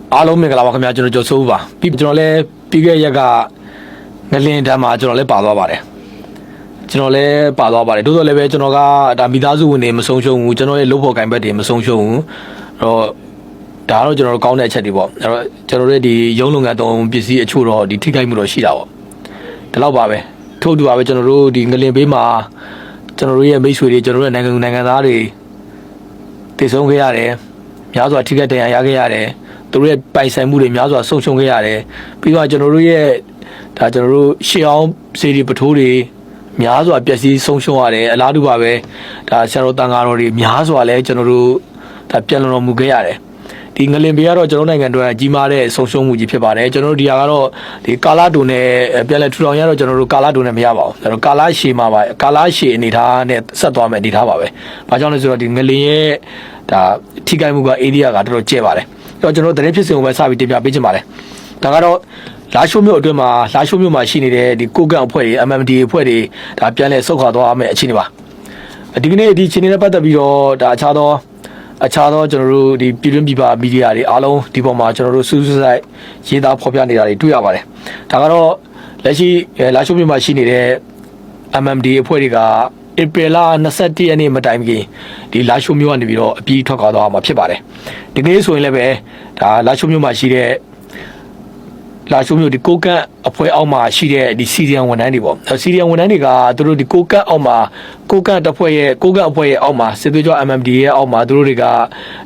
အားလုံးမင်္ဂလာပါခင်ဗျာကျွန်တော်ကျော်စိုးပါပြီးကျွန်တော်လည်းပြီးခဲ့ရက်ကငလင်တန်းမှာကျွန်တော်လည်းပါသွားပါတယ်တိုးတော့လည်းပဲကျွန်တော်ကဒါမိသားစုဝင်တွေမဆုံးရှုံးဘူးကျွန်တော်ရဲ့လုပ်ဖို့ကံဘက်တွေမဆုံးရှုံးဘူးအဲ့တော့ဒါကတော့ကျွန်တော်တို့ကောင်းတဲ့အချက်တွေပေါ့အဲ့တော့ကျွန်တော်တို့ဒီရုံးလုပ်ငန်းတုံးပစ္စည်းအချို့တော့ဒီထိခိုက်မှုတော့ရှိတာပေါ့ဒီလောက်ပါပဲထို့တူပါပဲကျွန်တော်တို့ဒီငလင်ဘေးမှာကျွန်တော်တို့ရဲ့မိတ်ဆွေတွေကျွန်တော်တို့ရဲ့နိုင်ငံသားတွေတည်ဆုံးခဲ့ရတယ်များစွာထိခိုက်ဒဏ်ရာရခဲ့ရတယ်သူတို့ရဲ့ပိုင်ဆိုင်မှုတွေများစွာဆုံးရှုံးခဲ့ရတယ်ပြီးတော့ကျွန်တော်တို့ရဲ့ဒါကျွန်တော်တို့ရှေ့အောင်စေဒီပထိုးတွေများစွာပျက်စီးဆုံးရှုံးရတယ်အလားတူပါပဲဒါဆရာတော်တန်ဃာတော်တွေများစွာလဲကျွန်တော်တို့ဒါပြန်လည်တော်မူခဲ့ရတယ်ဒီငလင်ဘေးကတော့ကျွန်တော်နိုင်ငံတော်ကြီးမားတဲ့ဆုံးရှုံးမှုကြီးဖြစ်ပါတယ်ကျွန်တော်တို့ဒီဟာကတော့ဒီကာလာဒုံနဲ့ပြန်လည်ထူထောင်ရတော့ကျွန်တော်တို့ကာလာဒုံနဲ့မရပါဘူးအဲ့တော့ကာလာရှည်မှာပါကာလာရှည်အနေထားနဲ့ဆက်သွားမယ်အနေထားပါပဲဘာကြောင့်လဲဆိုတော့ဒီငလင်ရဲ့ဒါထိခိုက်မှုကဧရိယာကတော်တော်ကျဲပါတယ်အဲ့တော့ကျွန်တော်တို့တရင်ဖြစ်စဉ်ကိုပဲစပြီးတင်ပြပေးချင်ပါတယ်ဒါကတော့လာရှိုးမြို့အတွင်းမှာလာရှိုးမြို့မှာရှိနေတဲ့ဒီကိုကန့်အဖွဲ့တွေ MMD အဖွဲ့တွေဒါပြန်လဲဆုတ်ခွာသွားမယ်အခြေအနေပါဒီကနေ့ဒီအခြေအနေနဲ့ပတ်သက်ပြီးတော့ဒါအခြားသောကျွန်တော်တို့ဒီပြည်တွင်းပြည်ပမီဒီယာတွေအားလုံးဒီပေါ်မှာကျွန်တော်တို့စူးစိုက်ရေးသားဖော်ပြနေတာတွေတွေ့ရပါတယ်ဒါကတော့လက်ရှိလာရှိုးမြို့မှာရှိနေတဲ့ MMD အဖွဲ့တွေကဧပြီလ21ရက်နေ့မတိုင်ခင်ဒီလာရှိုးမြို့ကနေပြီးတော့အပြီးထွက်ခွာသွားမှာဖြစ်ပါတယ်ဒီကနေ့ဆိုရင်လည်းပဲဒါလာရှိုးမြို့မှာရှိတဲ့လာရှိုးမြို့ဒီကိုကန့်အဖွဲ့အောက်မှာရှိတဲ့ဒီစီရီယန်ဝန်ထမ်းတွေပေါ့စီရီယန်ဝန်ထမ်းတွေကသူတို့ဒီကိုကန့်အောက်မှာကိုကန့်တပ်ဖွဲ့ရဲ့ကိုကန့်အဖွဲ့ရဲ့အောက်မှာစစ်သွေးကြွ MMD ရဲ့အောက်မှာသူတို့တွေ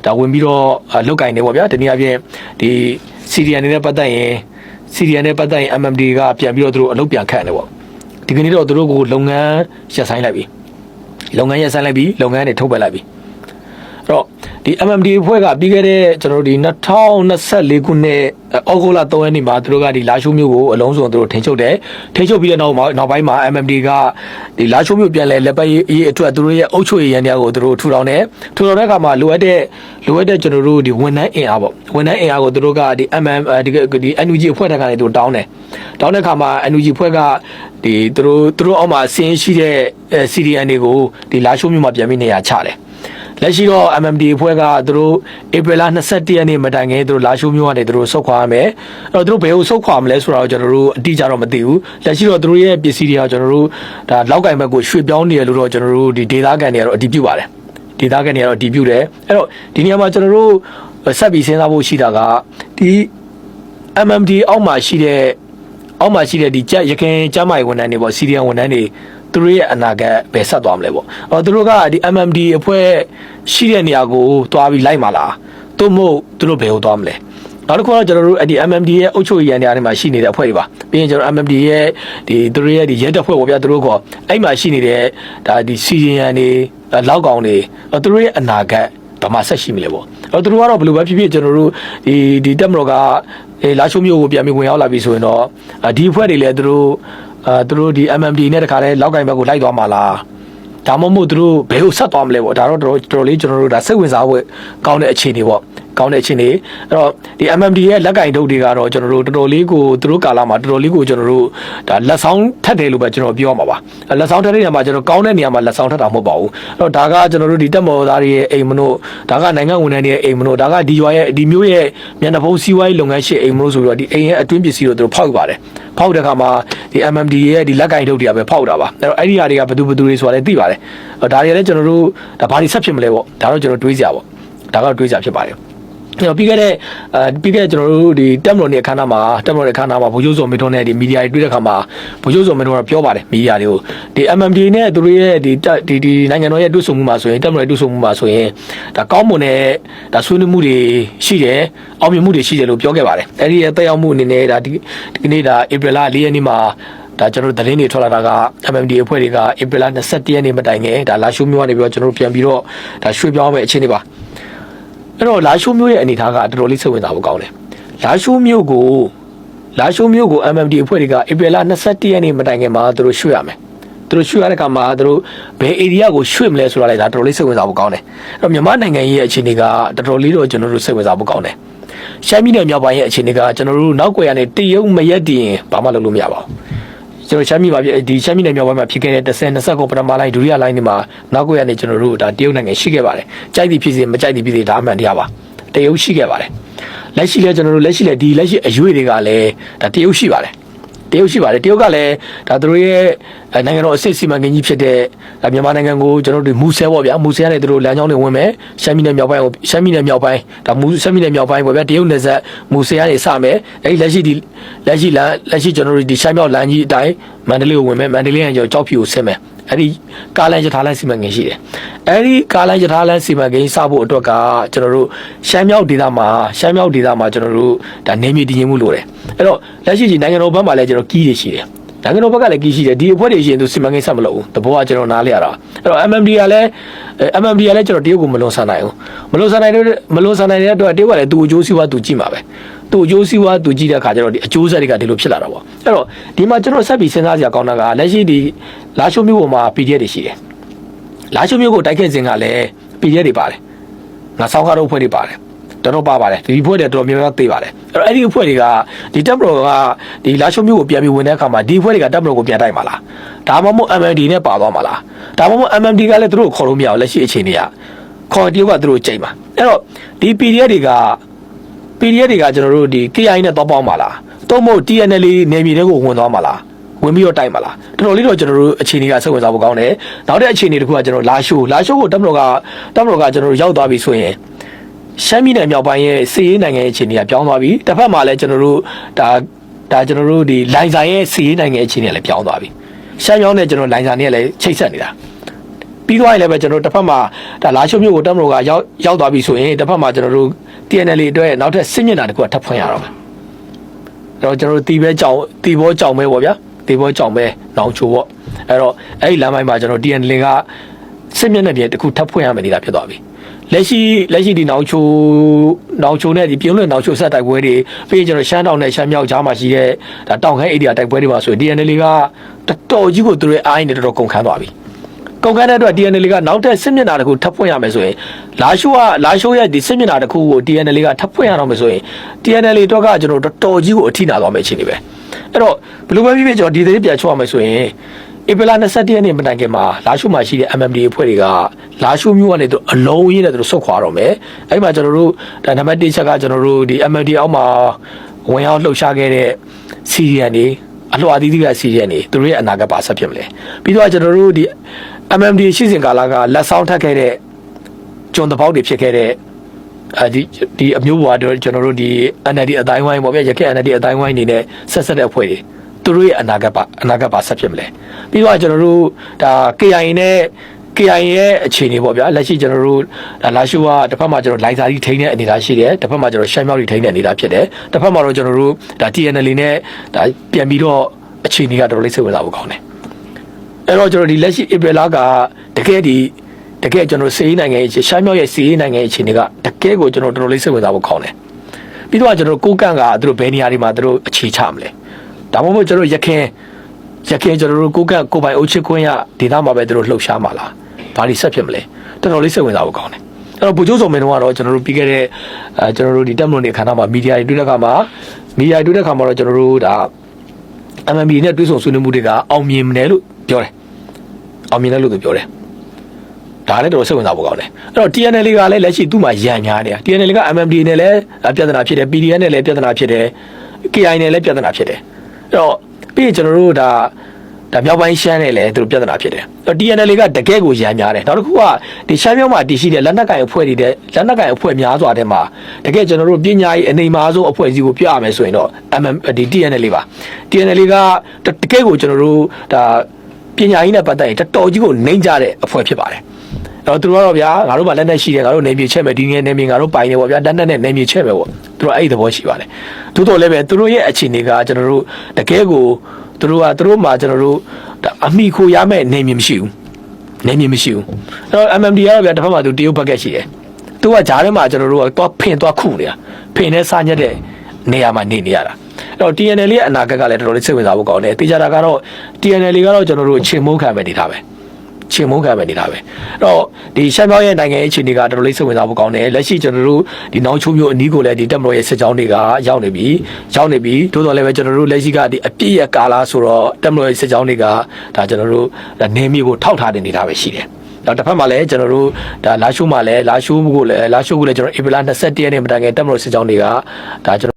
ကဒါဝင်ပြီးတော့လုတ်ကင်နေပေါ့ဗျာဒီနေ့အပြင်ဒီစီရီယန်နဲ့ပတ်သက်ရင် MMD ကပြန်ပြီးတော့သူတို့အလုပ်ပြန်ခန့်တယ်ပေါ့ဒီကနေ့တော့သူတို့ကိုလုပ်ငန်းရပ်ဆိုင်းလိုက်ပြီလုပ်ငန်းတွေထုတ်ပယ်လိုက်ပြီအဲ့တော့ဒီ MMD အဖွဲ့ကပြီးခဲ့တဲ့ကျွန်တော်တို့ဒီ2024ခုနှစ်ဩဂုတ်လ3ရက်နေ့မှာသူတို့ကဒီလာရှိုးမြို့ကိုအလုံးစုံသူတို့ထိန်းချုပ်ပြီးတဲ့နောက်ပိုင်းမှာ MMD ကဒီလာရှိုးမြို့ပြန်လဲလက်ပတ်ရေးအတွက်သူတို့ရဲ့အုပ်ချုပ်ရေးရန်တရားကိုသူတို့ထူထောင်တဲ့အခါမှာလိုအပ်တဲ့ကျွန်တော်တို့ဒီဝန်ထမ်းအင်အားပေါ့ဝန်ထမ်းအင်အားကိုသူတို့ကဒီ ဒီ NUG အဖွဲ့ထက်ကနေသူတောင်းတဲ့အခါမှာ NUG အဖွဲ့ကဒီသူတို့အောက်မှာဆင်းရှိတဲ့ CDN တွေကိုဒီလာရှိုးမြို့မှာပြန်ပြီးနေရာချတယ်လက်ရှိတော့ MMD အဖွဲ့ကသူတို့ဧပြီလ21ရက်နေ့မတိုင်ခင်သူတို့လာရှိုးမြို့ကနေသူတို့ဆုတ်ခွာရမယ်အဲ့တော့သူတို့ဘယ်ကိုဆုတ်ခွာမလဲဆိုတာကိုကျွန်တော်တို့အတိအကျတော့မသိဘူးလက်ရှိတော့သူတို့ရဲ့ပစ္စည်းတွေကကျွန်တော်တို့ဒါလောက်ကင်ဘက်ကိုရွှေ့ပြောင်းနေရလို့တော့ကျွန်တော်တို့ဒီဒေသခံတွေကတော့အတည်ပြုပါတယ်အဲ့တော့ဒီနေရာမှာကျွန်တော်တို့ဆက်ပြီးစဉ်းစားဖို့ရှိတာကဒီ MMD အောက်မှာရှိတဲ့ဒီရခိုင်ကျမ်းမာရေးဝန်ထမ်းတွေပေါ့စီရီယန်ဝန်ထမ်းတွေသူတို့ရဲ့အနာဂတ်ပဲဆက်သွားမလဲပေါ့သူတို့ကဒီ MMD အဖွဲ့ရှိတဲ့နေရာကိုသွားပြီးလိုက်မှာလားသို့မဟုတ်သူတို့ဘယ်ကိုသွားမလဲနောက်တစ်ခုကတော့ကျွန်တော်တို့ဒီ MMD ရဲ့အုပ်ချုပ်ရေးရန်တရားတွေမှာရှိနေတဲ့အဖွဲ့တွေပါပြီးရင်ကျွန်တော် MMD ရဲ့ဒီသူတို့ရဲ့ဒီရဲတပ်ဖွဲ့ပေါ့ဗျာသူတို့ကအဲ့မှာရှိနေတဲ့ဒါဒီစီရီယန်တွေလောက်ကောင်တွေသူတို့ရဲ့အနာဂတ်ဘာမှဆက်ရှိမလဲပေါ့သူတို့ကတော့ဘယ်လိုပဲဖြစ်ဖြစ်ကျွန်တော်တို့ဒီတက်မတော်ကလာရှိုးမြို့ကိုပြန်ပြီးဝင်ရောက်လာပြီဆိုရင်တော့ဒီအဖွဲ့တွေလည်းသူတို့ဒီ MMD နဲ့တခါတည်းလောက်ကင်ဘက်ကိုလိုက်သွားမှာလားဒါမှမဟုတ်သူတို့ဘယ်ကိုဆက်သွားမလဲပေါ့ဒါတော့တော်တော်လေးကျွန်တော်တို့ဒါစိတ်ဝင်စားဖို့ကောင်းတဲ့အခြေအနေပေါ့အဲ့တော့ဒီ MMD ရဲ့လက်ကင်ထုတ်တွေကတော့ကျွန်တော်တို့တော်တော်လေးကိုသူတို့ကာလမှာတော်တော်လေးကိုကျွန်တော်တို့ဒါလက်ဆောင်ထပ်တယ်လို့ပဲကျွန်တော်ပြောရမှာပါလက်ဆောင်ထပ်တဲ့နေရာမှာကျွန်တော်ကောင်းတဲ့နေရာမှာလက်ဆောင်ထပ်တာမဟုတ်ပါဘူးအဲ့တော့ဒါကကျွန်တော်တို့ဒီတက်မော်သားတွေရဲ့အိမ်မလို့ဒါကနိုင်ငံဝန်ထမ်းတွေရဲ့အိမ်မလို့ဒါကဒီရွာရဲ့ဒီမျိုးရဲ့မျက်နှာဖုံးစီးပွားရေးလုပ်ငန်းရှင်အိမ်မလို့ဆိုပြီးတော့ဒီအိမ်ရဲ့အတွင်းပစ္စည်းတို့သူတို့ဖောက်ပါတယ်ဖောက်တဲ့အခါမှာဒီ MMD ရဲ့ဒီလက်ကင်ထုတ်တွေကပဲဖောက်တာပါအဲ့တော့အဲ့ဒီဟာတွေကဘယ်သူတွေဆိုတာလည်းသိပါတယ်ဒါတွေလည်းကျွန်တော်တို့ဒါဘာတွေဆက်ဖြစ်မလဲပေါ့ဒါတော့ကျွန်တော်တွေးစရာပေါ့ဒါကတော့တွေးစရာဖြစ်ပါတယ်ပြီးခဲ့တဲ့ကျွန်တော်တို့ဒီတက်မတော်နဲ့အခမ်းအနားမှာဗိုလ်ချုပ်စောမင်းထွန်းနဲ့ဒီမီဒီယာတွေတွေ့တဲ့အခါမှာဗိုလ်ချုပ်စောမင်းထွန်းကပြောပါတယ်မီဒီယာတွေကိုဒီ MMD နဲ့သူတို့ရဲ့ဒီနိုင်ငံတော်ရဲ့တွေ့ဆုံမှုမှာဆိုရင်တက်မတော်ရဲ့တွေ့ဆုံမှုမှာဆိုရင်ဒါကောင်းမွန်တဲ့ဒါဆွေးနွေးမှုတွေရှိတယ်အောင်မြင်မှုတွေရှိတယ်လို့ပြောခဲ့ပါတယ်အဲဒီရဲ့တက်ရောက်မှုအနေနဲ့ဒါဒီကနေ့ဒါဧပြီလ4ရက်နေ့မှာဒါကျွန်တော်တို့သတင်းတွေထွက်လာတာက MMD အဖွဲ့တွေကဧပြီလ21ရက်နေ့မတိုင်ခင်ဒါလာရှိုးမြို့ကနေပြီးတော့ကျွန်တော်တို့ပြန်ပြီးတော့ဒါရွှေ့ပြောင်းမဲ့အခြေအနေပါအဲ့တော့လာရှိုးမြို့ရဲ့အနေအထားကတော်တော်လေးစိတ်ဝင်စားဖို့ကောင်းတယ်လာရှိုးမြို့ကို MMD အဖွဲ့တွေကဧပြီလ21ရက်နေ့မတိုင်ခင်မှာသူတို့ရွှေ့ရမယ်သူတို့ရွှေ့ရတဲ့အခါမှာသူတို့ဘယ် area ကိုရွှေ့မလဲဆိုတာလည်းဒါတော်တော်လေးစိတ်ဝင်စားဖို့ကောင်းတယ်အဲ့တော့မြန်မာနိုင်ငံရဲ့အခြေအနေကတော်တော်လေးတော့ကျွန်တော်တို့စိတ်ဝင်စားဖို့ကောင်းတယ်ရှမ်းပြည်နယ်မြောက်ပိုင်းရဲ့အခြေအနေကကျွန်တော်တို့နောက်ွယ်ရနေတရုတ်မရက်တည်ရင်ဘာမှလုပ်လို့မရပါဘူးကျွန်တော်ရှမ်းပြည်နယ်မြောက်ပိုင်းမှာဖြစ်ခဲ့တဲ့10-20ခုပထမလိုင်းဒုတိယလိုင်းတွေမှာနောက်ွယ်ရနေကျွန်တော်တို့ဒါတရုတ်နိုင်ငံရှိခဲ့ပါတယ်ကြိုက်သည်ဖြစ်စေမကြိုက်သည်ဖြစ်စေဒါအမှန်တရားပါ တရုတ်ရှိခဲ့ပါတယ်လက်ရှိလဲကျွန်တော်တို့လက်ရှိလဲဒီလက်ရှိအရွေတွေကလည်းဒါတရုတ်ရှိပါတယ်တရုတ်ကလည်းဒါသူတို့ရဲ့နိုင်ငံတော်အစစ်စီမံကိန်းကြီးဖြစ်တဲ့မြန်မာနိုင်ငံကိုကျွန်တော်တို့မူဆဲပေါ့ဗျာမူဆဲနဲ့သူတို့လမ်းကြောင်းတွေဝင်မယ်ရှမ်းပြည်နယ်မြောက်ပိုင်းဒါရှမ်းပြည်နယ်မြောက်ပိုင်းပေါ့ဗျာတရုတ်နယ်စပ်မူဆဲကနေစမယ်အဲဒီလက်ရှိကျွန်တော်တို့ဒီရှမ်းမြောက်လမ်းကြီးအတိုင်းမန္တလေးကိုဝင်မယ်မန္တလေးကကြောက်ဖြူကိုဆင်းမယ်အဲ့ဒီကားလမ်းရထားလမ်းစီမံကိန်းရှိတယ်အဲ့ဒီကားလမ်းရထားလမ်းစီမံကိန်းစဖို့အတွက်ကကျွန်တော်တို့ရှမ်းမြောက်ဒေသမှာကျွန်တော်တို့ဒါနေမြေတည်ငြိမ်မှုလိုတယ်အဲ့တော့လက်ရှိနိုင်ငံတော်ဘက်မှာလည်းကျွန်တော်ကီးတွေရှိတယ်နိုင်ငံတော်ဘက်ကလည်းကီးရှိတယ်ဒီအဖွဲ့တွေရှိရင်သူစီမံကိန်းဆက်မလုပ်ဘူးတဘောကကျွန်တော်နားလဲရတာအဲ့တော့ MMD ကလည်းကျွန်တော်တရုတ်ကိုမလွန်ဆန်နိုင်ဘူးမလွန်ဆန်နိုင်တဲ့အတွက်တရုတ်ကလည်းသူ့အကျိုးစီးပွားသူကြည့်မှာပဲသူ့အကျိုးစီးပွားသူကြည့်တဲ့အခါကျတော့ဒီအကျိုးဆက်တွေကဒီလိုဖြစ်လာတာပေါ့အဲ့တော့ဒီမှာကျွန်တော်ဆက်ပြီးစဉ်းစားစရာကောင်းတာကလက်ရှိဒီလာရှိုးမြို့ပေါ်မှာ PDF တွေရှိတယ်လာရှိုးမြို့ကိုတိုက်ခဲ့စဉ်ကလည်း PDF တွေပါတယ်ငါဆောင်းကားတို့အဖွဲ့တွေပါတယ်တော်ပါပါတယ်ဒီအဖွဲ့တွေတော်တော်များများသိပါတယ်အဲ့ဒီအဖွဲ့တွေကဒီတပ်မတော်ကဒီလာရှိုးမြို့ကိုပြန်ပြီးဝင်တဲ့အခါမှာဒီအဖွဲ့တွေကတပ်မတော်ကိုပြန်တိုက်မှာလားဒါမှမဟုတ် MMD နဲ့ပါသွားမှာလားဒါမှမဟုတ် MMD ကလည်းသူတို့ခေါ်လို့မရဘူးလက်ရှိအခြေအနေကခေါ်တရုတ်ကသူတို့ချိန်မှာအဲ့တော့ဒီ PDF တွေကကျွန်တော်တို့ဒီ KI နဲ့တောက်ပေါင်းမှာလားသို့မဟုတ် TNL နေမြေတွေကိုဝင်သွားမှာလားဝင်ပြီးတော့တိုက်မှာလားတော်တော်လေးတော့ကျွန်တော်တို့အခြေအနေကစိတ်ဝင်စားဖို့ကောင်းတယ်နောက်တဲ့အခြေအနေတစ်ခုကကျွန်တော်လာရှိုးကိုတပ်မတော်ကကျွန်တော်တို့ရောက်သွားပြီဆိုရင်ရှမ်းပြည်နယ်မြောက်ပိုင်းရဲ့စီးရေးနိုင်ငံရဲ့အခြေအနေကပြောင်းသွားပြီတစ်ဖက်မှာလည်းကျွန်တော်တို့ဒါကျွန်တော်တို့ဒီလိုင်ဇာရဲ့စီးရေးနိုင်ငံရဲ့အခြေအနေကလည်းပြောင်းသွားပြီရှမ်းမြောက်နဲ့ကျွန်တော်လိုင်ဇာနဲ့လည်းချိတ်ဆက်နေတာပြီးသွားရင်လည်းပဲကျွန်တော်တစ်ဖက်မှာဒါလာရှိုးမြို့ကိုတပ်မတော်ကရောက်သွားပြီဆိုရင်တစ်ဖက်မှာကျွန်တော်တို့ TNL အတွက်နောက်ထပ်စစ်မျက်နှာတစ်ခုကထပ်ဖွင့်ရတော့မယ်အဲ့တော့ကျွန်တော်တို့တီဘောကြောင်ပဲပေါ့ဗျာတီဘောကြောင်ပဲနောင်ချိုပေါ့အဲ့တော့အဲ့ဒီလမ်းပိုင်းမှာကျွန်တော် TNL ကစစ်မျက်နှာပြင်တစ်ခုထပ်ဖွင့်ရမယ်နေတာဖြစ်သွားပြီလက်ရှိဒီနောင်ချိုနဲ့ဒီပြုံးလွင်နောင်ချိုဆက်တိုက်ပွဲတွေပြီးကျွန်တော်ရှမ်းတောင်နဲ့ရှမ်းမြောက်ကြားမှာရှိတဲ့ဒါတောင်ခိုင်း area တိုက်ပွဲတွေမှာဆိုရင် TNL ကတော်ကြီးကိုသူတို့အားရင်းနဲ့တော်တော်ကုန်ခန်းသွားပြီကုန်ခန်းတဲ့အတွက် TNL ကနောက်ထပ်စစ်မျက်နှာတစ်ခုထပ်ဖွင့်ရမယ်ဆိုရင်လာရှိုးရဲ့ဒီစစ်မျက်နှာတစ်ခုကို TNL ကထပ်ဖွင့်ရတော့မယ်ဆိုရင် TNL အတွက်ကကျွန်တော်တော်ကြီးကိုအထိနာသွားမယ်အခြေအနေပဲအဲ့တော့ဘယ်လိုပဲဖြစ်ဖြစ်ကျွန်တော်ဒီသတင်းပြန်ချောရမယ်ဆိုရင်ဧပြီလ21ရက်နေ့မတိုင်ခင်မှာလာရှိုးမှာရှိတဲ့ MMD အဖွဲ့တွေကလာရှိုးမြို့ကနေသူအလုံးကြီးနဲ့သူဆုတ်ခွာတော့မယ်အဲ့ဒီမှာကျွန်တော်တို့ဒါနံပါတ်1ချက်ကကျွန်တော်တို့ဒီ MMD အောက်မှာဝင်ရောက်လှုပ်ရှားခဲ့တဲ့ CDN တွေအလှော်အသီးသီးက CDN တွေသူတို့ရဲ့အနာဂတ်ပါဆက်ဖြစ်မလဲပြီးတော့ကျွန်တော်တို့ဒီ MMD ရှိစဉ်ကာလကလက်ဆောင်ထပ်ခဲ့တဲ့ကျွန်တပေါက်တွေဖြစ်ခဲ့တဲ့ဒီအမျိုးဘွားတို့ကျွန်တော်တို့ဒီ NLD အတိုင်းဝိုင်းပေါ့ဗျာရခိုင် NLD အတိုင်းဝိုင်းနေနဲ့ဆက်တဲ့အဖွဲ့တွေသူတို့ရဲ့အနာဂတ်ပါဆက်ဖြစ်မလဲပြီးတော့ကျွန်တော်တို့ဒါ KI ရဲ့အခြေအနေပေါ့ဗျာလက်ရှိကျွန်တော်တို့ဒါလာရှိုးကတစ်ဖက်မှာကျွန်တော်လိုင်စာကြီးထိန်းတဲ့အနေအထားရှိတယ်တစ်ဖက်မှာကျွန်တော်ရှမ်းမြောက်ကြီးထိန်းတဲ့အနေအထားဖြစ်တယ်တစ်ဖက်မှာတော့ကျွန်တော်တို့ဒါ TNL နဲ့ဒါပြန်ပြီးတော့အခြေအနေကတော်တော်လေးစိတ်ဝင်စားဖို့ကောင်းတယ်အဲ့တော့ကျွန်တော်ဒီလက်ရှိဧပြီလကတကယ်ကျွန်တော်စီးရေးနိုင်ငံရဲ့ရှမ်းမြောက်ရဲ့စီးရေးနိုင်ငံရဲ့အခြေအနေကတကယ်ကိုကျွန်တော်တော်တော်လေးစိတ်ဝင်စားဖို့ကောင်းတယ်ပြီးတော့ကျွန်တော်ကိုကန့်ကသူတို့ဘယ်နေရာတွေမှာသူတို့အခြေချမလဲဒါမှမဟုတ်ကျွန်တော်ရခင်ကျွန်တော်တို့ကိုပိုင်အုပ်ချုပ်ခွင့်ရဒေသမှာပဲသူတို့လှုပ်ရှားမှာလားဘာတွေဆက်ဖြစ်မလဲတော်တော်လေးစိတ်ဝင်စားဖို့ကောင်းတယ်အဲ့တော့ဗိုလ်ချုပ်စော်မင်းတို့ကတော့ကျွန်တော်တို့ပြီးခဲ့တဲ့ကျွန်တော်တို့ဒီတက်မလို့နေခန္ဓာမှာမီဒီယာတွေတွေ့တဲ့အခါမှာတော့ကျွန်တော်တို့ဒါ MMB နဲ့တွဲဆုံဆွေးနွေးမှုတွေကအောင်မြင်တယ်လို့ပြောတယ်အောင်မြင်တယ်လို့သူပြောတယ်ဒါလည်းတော်တော်စိတ်ဝင်စားဖို့ကောင်းတယ်အဲ့တော့ TNL ကလည်းလက်ရှိသူ့မှာရန်များတယ် TNL က MMD နဲ့လည်းပြဿနာဖြစ်တယ် PDN နဲ့လည်းပြဿနာဖြစ်တယ် KI နဲ့လည်းပြဿနာဖြစ်တယ်အဲ့တော့ပြီးရင်ကျွန်တော်တို့ဒါမြောက်ပိုင်းရှမ်းနဲ့လည်းသူတို့ပြဿနာဖြစ်တယ်အဲ့တော့ TNL ကတကယ်ကိုရန်များတယ်နောက်တစ်ခုကဒီရှမ်းမြောက်မှာတည်ရှိတဲ့လက်နက်ကိုင်အဖွဲ့အဖွဲ့များစွာတဲ့မှာတကယ်ကျွန်တော်တို့ပညာရေးအနေမားဆုံးအဖွဲ့အစည်းကိုပြရမယ်ဆိုရင်တော့ ဒီ TNL ပါ TNL ကတကယ်ကိုကျွန်တော်တို့ဒါပညာရေးနဲ့ပတ်သက်ရင်တော်ကြီးကိုနှိမ့်ကြတဲ့အဖွဲ့ဖြစ်ပါတယ်အဲ့တော့သူတို့ကတော့ဗျာငါတို့ကလက်နက်ရှိတယ်ငါတို့နေမြေချက်မယ်ဒီငယ်နေမြေငါတို့ပိုင်နေပေါ့ဗျာလက်နက်နဲ့နေမြေချက်မယ်ပေါ့သူတို့အဲ့ဒီသဘောရှိပါတယ်သို့တော်လည်းပဲသူတို့ရဲ့အခြေအနေကကျွန်တော်တို့တကယ်ကိုသူတို့မှာကျွန်တော်တို့အမိခိုရမဲ့နေမြေမရှိဘူးအဲ့တော့ MMD ကတော့ဗျာတစ်ဖက်မှာသူတရုတ်ဘက်ကရှိတယ်သူကဂျားထဲမှာကျွန်တော်တို့ကတော့ဖင်သွားခုနေတာဖင်နဲ့စားညက်တဲ့နေရာမှာနေရတာအဲ့တော့ TNL ရဲ့အနာဂတ်ကလည်းတော်တော်လေးစိတ်ဝင်စားဖို့ကောင်းတယ်တေချာတာကတော့ TNL ကတော့ကျွန်တော်တို့ချေမိုးခံပဲနေတာပဲအဲ့တော့ဒီရှမ်းမြောက်ရဲ့နိုင်ငံရဲ့အခြေအနေကတော်တော်လေးစိတ်ဝင်စားဖို့ကောင်းတယ်လက်ရှိကျွန်တော်တို့ဒီနောင်ချိုးမျိုးအနီးကိုလည်းဒီတက်မတော်ရဲ့စစ်ကြောင်းတွေကရောက်နေပြီသို့တော်လည်းပဲကျွန်တော်တို့လက်ရှိကဒီအပြည့်ရကာလာဆိုတော့တက်မတော်ရဲ့စစ်ကြောင်းတွေကဒါကျွန်တော်တို့နေမြေကိုထောက်ထားတဲ့နေတာပဲရှိတယ် ဒါတစ်ဖက်မှာလည်းကျွန်တော်တို့ဒါလာရှိုးမှာလည်းလာရှိုးကိုလည်းကျွန်တော်ဧပြီလ21ရက်နေ့မတိုင်ခင်တက်မလို့စစ်ကြောင်းတွေကဒါကျွန်တော်